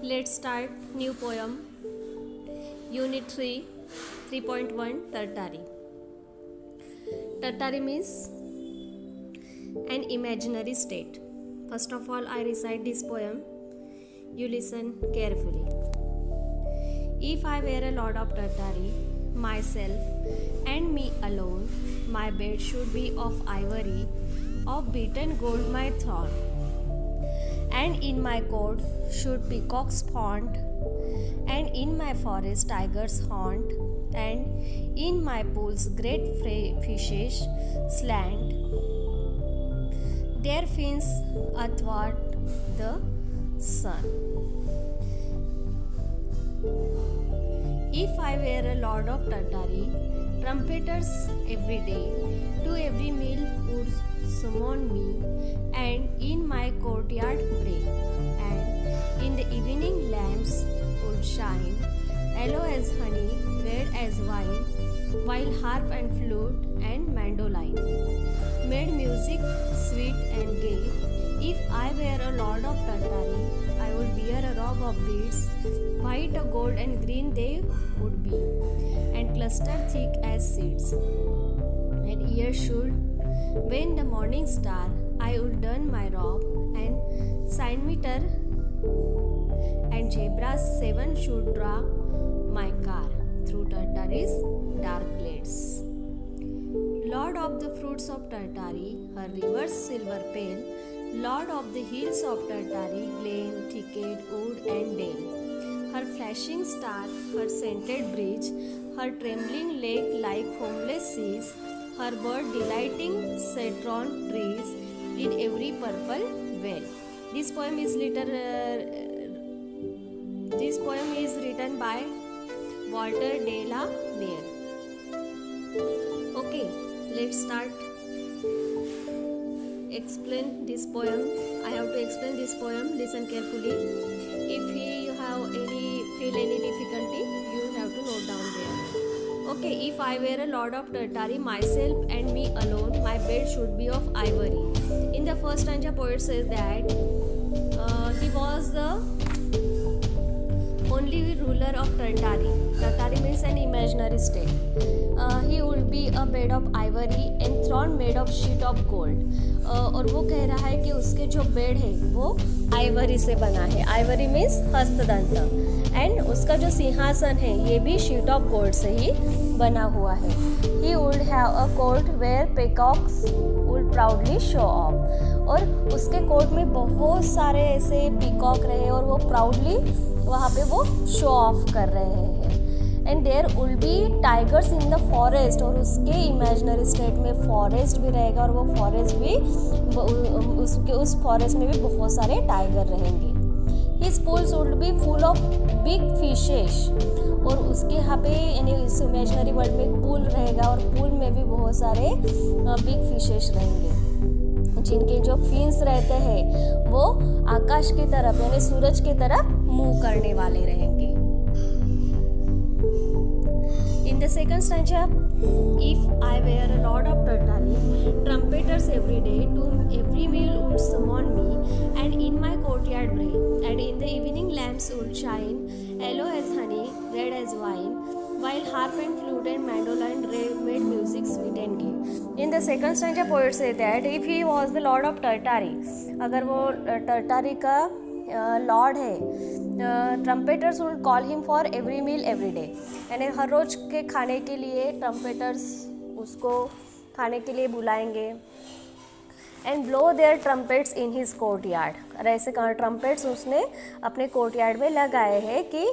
Let's start new poem. Unit 3, 3.1 Tartari. Tartari means an imaginary state. First of all, I recite this poem. You listen carefully. If I were a lord of Tartari, myself and me alone, my bed should be of ivory, of beaten gold my throne. And in my court should peacocks faunt, and in my forest tigers haunt, and in my pools great fishes slant their fins athwart the sun. If I were a lord of Tartari, trumpeters every day to every meal would summon me, and in my courtyard pray, and in the evening lamps would shine, yellow as honey, red as wine, while harp and flute and mandolin made music sweet and gay. If I were a lord of Tartari, I would wear a robe of beads, white, gold and green they would be, and cluster thick as seeds. And ears should, when the morning star, I would don my robe, and sign meter and zebras 7 should draw my car through Tartari's dark glades. Lord of the fruits of Tartari, her rivers silver pale, Lord of the hills of Tartari, glen, thicket, wood and dale. Her flashing star, her scented bridge, her trembling lake like foamless seas, her bird delighting citron trees in every purple vale. This poem is written by Walter de la Mare. Okay, let's start. Explain this poem. I have to explain this poem. Listen carefully. If you have feel any difficulty, you have to note down there. Okay, if I were a lord of Tartari, myself and me alone, my bed should be of ivory. In the first stanza, poet says that he was the only ruler of Tartari. Tartari means an imaginary state. He would be a bed of ivory and throne made of sheet of gold. और वो कह रहा है कि उसके जो bed है वो आइवरी से बना है. Ivory means हस्तदंत. एंड उसका जो सिंहासन है ये भी शीट ऑफ गोल्ड से ही बना हुआ है. He would have a court where peacocks would proudly show off. और उसके कोर्ट में बहुत सारे ऐसे पीकॉक रहे और वो प्राउडली वहाँ पे वो शो ऑफ कर रहे हैं. And there will be tigers in the forest. और उसके इमेजिनरी स्टेट में फॉरेस्ट भी रहेगा और वो फॉरेस्ट भी उस फॉरेस्ट में भी बहुत सारे टाइगर रहेंगे. His pools will be full of big fishes. और उसके यहाँ पे यानी इस इमेजिनरी वर्ल्ड में एक पूल रहेगा और पूल में भी बहुत सारे बिग फिशेस रहेंगे जिनके जो फिन्स रहते हैं वो आकाश की तरफ यानी सूरज की तरफ मूव करने वाले रहेंगे. In the second stanza, if I were a lord of Tartari, trumpeters every day to every meal would summon me, and in my courtyard bray, and in the evening lamps would shine, yellow as honey, red as wine, while harp and flute and mandolin made music sweet and gay. In the second stanza, poet say that if he was the lord of Tartari, अगर वो टर्टारी का lord है, trumpeters would call him for every meal every day. यानी हर रोज़ के खाने के लिए ट्रम्पेटर्स उसको खाने के लिए बुलाएंगे. And blow their trumpets in his courtyard. और ऐसे ट्रम्पेट्स उसने अपने कोर्ट यार्ड में लगाए हैं कि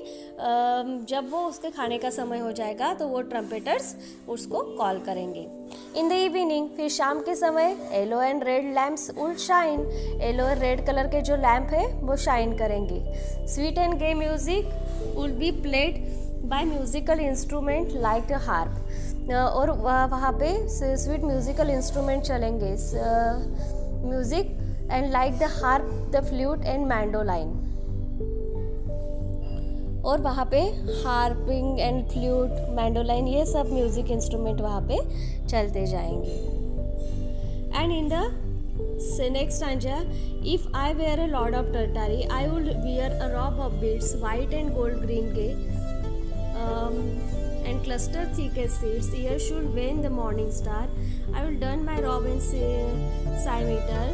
जब वो उसके खाने का समय हो जाएगा तो वो ट्रम्पेटर्स उसको कॉल करेंगे. इन द इवनिंग, फिर शाम के समय, yellow and red lamps would shine. Yellow और रेड कलर के जो लैम्प है वो शाइन करेंगे. Sweet and gay music would be played by musical instrument like a harp. और वहाँ पे स्वीट म्यूजिकल इंस्ट्रूमेंट चलेंगे. Music and like the harp, the flute and mandolin. और वहाँ पे हार्पिंग एंड फ्लूट, मैंडोलाइन ये सब म्यूजिक इंस्ट्रूमेंट वहाँ पे चलते जाएंगे. And in the Say next stanza. If I were a lord of Tartary, I would wear a robe of beads, white and gold green gay, and cluster thick as seeds. Here should wane the morning star. I will turn my robe in symmeter,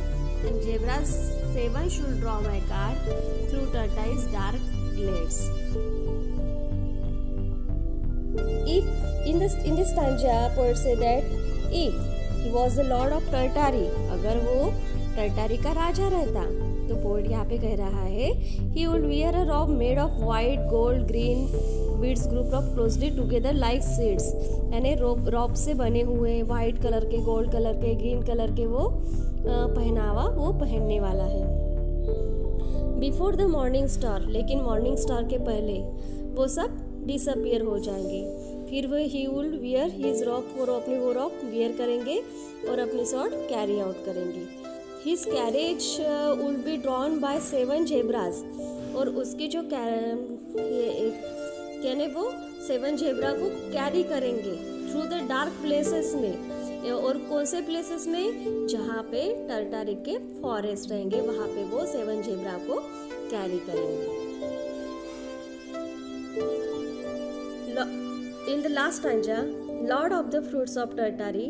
and zebras 7 should draw my car through Tartary's dark glades. If in this stanza, poet say that if he was the lord of Tartary, अगर वो टर्टारी का राजा रहता, तो poet यहाँ पे कह रहा है he would wear a robe made of white, gold, green beads grouped up closely together like seeds. यानी रॉब से बने हुए वाइट कलर के, गोल्ड कलर के, ग्रीन कलर के वो पहनावा वो पहनने वाला है. बिफोर द मॉर्निंग स्टार, लेकिन मॉर्निंग स्टार के पहले वो सब डिसअपियर हो जाएंगे. फिर वो ही विल वियर हिज रॉब, वो अपनी वो रॉब वियर करेंगे और अपनी सॉर्ट कैरी आउट करेंगे. His carriage will be drawn by 7 zebras, और उसकी जो कहने वो 7 जेब्रा को कैरी करेंगे थ्रू द डार्क प्लेसेस में. और कौन से प्लेसेस में? जहाँ पे टर्टारी के फॉरेस्ट रहेंगे वहाँ पे वो 7 जेब्रा को कैरी करेंगे. In the last stanza, Lord of the fruits of Tartary,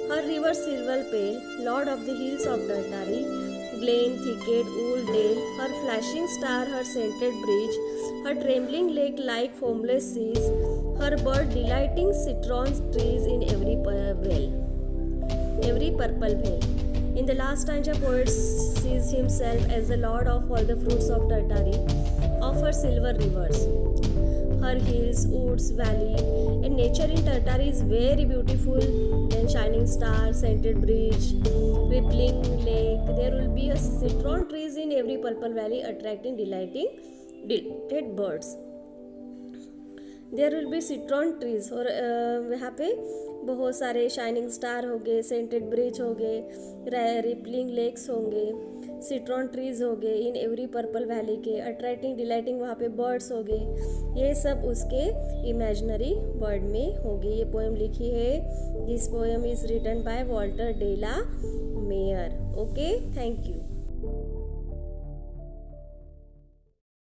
her river silver pale, Lord of the hills of Tartary, glen, thicket, wool, dale, her flashing star, her scented bridge, her trembling lake like foamless seas, her bird delighting citron trees in every purple vale. In the last stanza, poet sees himself as the lord of all the fruits of Tartary, of her silver rivers, her hills, woods, valley, and nature in Tartary is very beautiful. Then shining star, scented bridge, rippling lake. There will be a citron trees in every purple valley, attracting delighted birds. There will be citron trees, और यहाँ पे बहुत सारे shining star हो गए, scented bridge हो गए, rippling lakes होंगे, सिट्रॉन ट्रीज हो गए इन एवरी पर्पल वैली के, अट्रैक्टिंग डिलाइटिंग वहाँ पे बर्ड्स हो गए. ये सब उसके इमेजिनरी वर्ड में होगी. ये पोएम लिखी है, this poem is written by Walter de la Mare. Okay, thank you.